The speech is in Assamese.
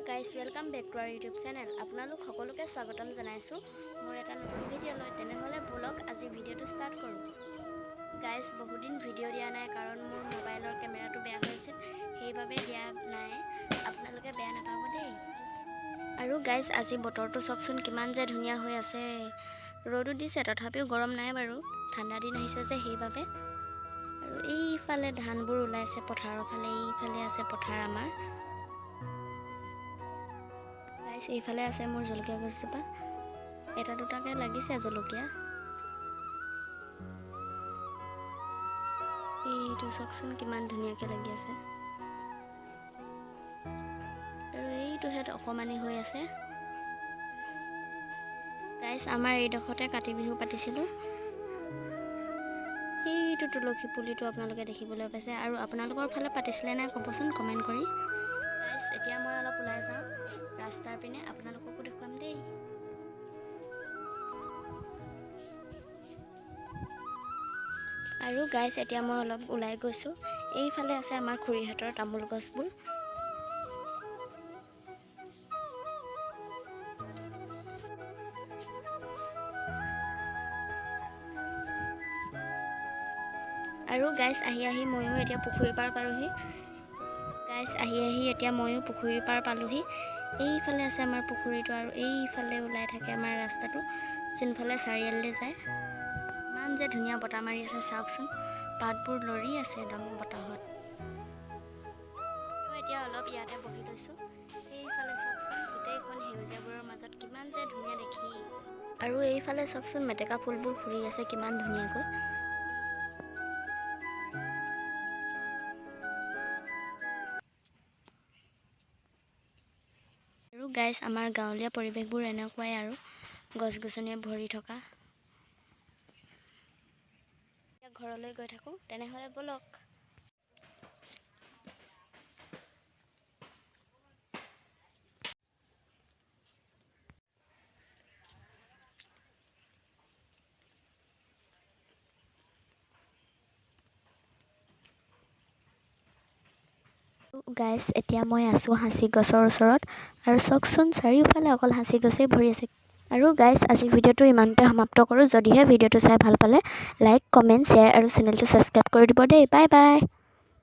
Guys welcome back to our YouTube channel. আপোনালোক সকলোকে স্বাগতম জনাইছোঁ মোৰ এটা নতুন ভিডিঅ'লৈ। তেনেহ'লে ব'লক আজি ভিডিঅ'টো ষ্টাৰ্ট কৰোঁ। গাইজ বহুদিন ভিডিঅ' দিয়া নাই কাৰণ মোৰ মোবাইলৰ কেমেৰাটো বেয়া হৈ আছিল, সেইবাবে দিয়া নাই। আপোনালোকে বেয়া নাপাব দেই। আৰু গাইজ আজি বতৰটো চাওকচোন কিমান যে ধুনীয়া হৈ আছে। ৰ'দো দিছে তথাপিও গৰম নাই বাৰু, ঠাণ্ডা দিন আহিছে যে সেইবাবে। আৰু এইফালে ধানবোৰ ওলাইছে পথাৰৰ ফালে, এইফালে আছে পথাৰ আমাৰ। এইফালে আছে মোৰ জলকীয়া গছজোপা, এটা দুটাকৈ লাগিছে জলকীয়া। এইটো চাওকচোন কিমান ধুনীয়াকৈ লাগি আছে। আৰু এইটোহে অকণমানি হৈ আছে। গাইজ আমাৰ এইডোখৰতে কাতি বিহু পাতিছিলোঁ। এইটো তুলসী পুলিটো আপোনালোকে দেখিবলৈ পাইছে। আৰু আপোনালোকৰ ফালে পাতিছিলে নাই ক'বচোন কমেণ্ট কৰি। গাইজ এতিয়া মই অলপ ওলাই যাওঁ ৰাস্তাৰ পিনে, আপোনালোককো দেখুৱাম দেই। আৰু গাইজ এতিয়া মই অলপ ওলাই গৈছোঁ। এইফালে আছে আমাৰ খুৰীহঁতৰ তামোল গছবোৰ। আৰু গাইজ আহি ময়ো এতিয়া পুখুৰী পাৰ পালোহি। পুখুৰীৰ পাৰ পালোহি। এইফালে আছে আমাৰ পুখুৰীটো, আৰু এইফালে ওলাই থাকে আমাৰ ৰাস্তাটো যোনফালে চাৰিআলিলৈ যায়। ইমান যে ধুনীয়া বতাহ মাৰি আছে চাওকচোন, পাতবোৰ লৰি আছে একদম বতাহত। এতিয়া অলপ ইয়াতে বহি লৈছোঁ। এইফালে চাওকচোন গোটেইখন সেউজীয়াবোৰৰ মাজত কিমান যে ধুনীয়া দেখি। আৰু এইফালে চাওকচোন মেটেকা ফুলবোৰ ফুলি আছে কিমান ধুনীয়াকৈ। আৰু গাইজ আমাৰ গাঁৱলীয়া পৰিৱেশবোৰ এনেকুৱাই আৰু গছ গছনিয়ে ভৰি থকা। এতিয়া ঘৰলৈ গৈ থাকোঁ, তেনেহ'লে ব'লক। গাইজ এতিয়া মই আছোঁ সাঁচি গছৰ ওচৰত, আৰু চাওকচোন চাৰিওফালে অকল সাঁচি গছেই ভৰি আছে। আৰু গাইজ আজি ভিডিঅ'টো ইমানতে সমাপ্ত কৰোঁ। যদিহে ভিডিঅ'টো চাই ভাল পালে লাইক, কমেণ্ট, শ্বেয়াৰ আৰু চেনেলটো ছাবস্ক্ৰাইব কৰি দিব দেই। Bye bye.